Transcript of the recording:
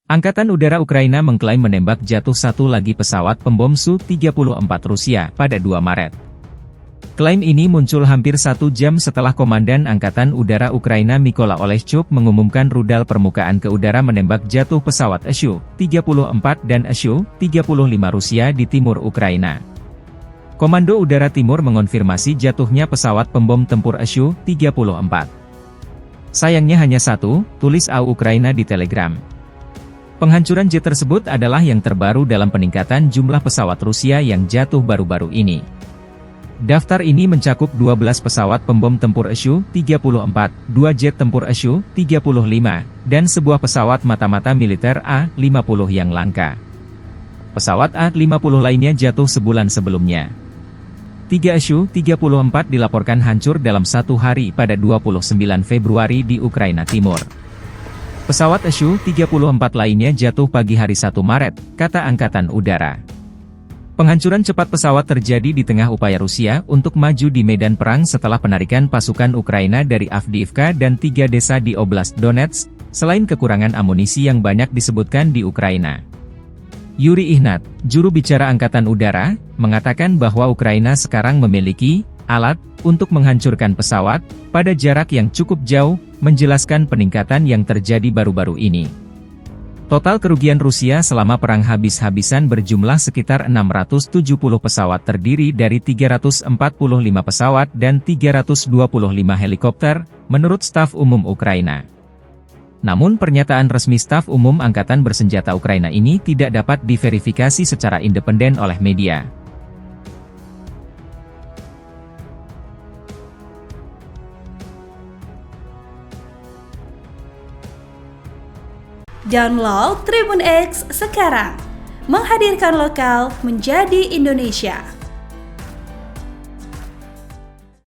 Angkatan Udara Ukraina mengklaim menembak jatuh satu lagi pesawat pembom Su-34 Rusia pada 2 Maret. Klaim ini muncul hampir 1 jam setelah Komandan Angkatan Udara Ukraina Mykola Oleshchuk mengumumkan rudal permukaan ke udara menembak jatuh pesawat Su-34 dan Su-35 Rusia di timur Ukraina. Komando Udara Timur mengonfirmasi jatuhnya pesawat pembom tempur Su-34. Sayangnya hanya satu, tulis AU Ukraina di Telegram. Penghancuran jet tersebut adalah yang terbaru dalam peningkatan jumlah pesawat Rusia yang jatuh baru-baru ini. Daftar ini mencakup 12 pesawat pembom tempur Su-34, 2 jet tempur Su-35, dan sebuah pesawat mata-mata militer A-50 yang langka. Pesawat A-50 lainnya jatuh sebulan sebelumnya. 3 Su-34 dilaporkan hancur dalam satu hari pada 29 Februari di Ukraina Timur. Pesawat Su-34 lainnya jatuh pagi hari 1 Maret, kata Angkatan Udara. Penghancuran cepat pesawat terjadi di tengah upaya Rusia untuk maju di medan perang setelah penarikan pasukan Ukraina dari Avdiivka dan 3 desa di Oblast Donetsk, selain kekurangan amunisi yang banyak disebutkan di Ukraina. Yuri Ihnat, juru bicara Angkatan Udara, mengatakan bahwa Ukraina sekarang memiliki alat untuk menghancurkan pesawat pada jarak yang cukup jauh, menjelaskan peningkatan yang terjadi baru-baru ini. Total kerugian Rusia selama perang habis-habisan berjumlah sekitar 670 pesawat terdiri dari 345 pesawat dan 325 helikopter, menurut staf umum Ukraina. Namun pernyataan resmi staf umum Angkatan Bersenjata Ukraina ini tidak dapat diverifikasi secara independen oleh media. Download Tribun X sekarang, menghadirkan lokal menjadi Indonesia.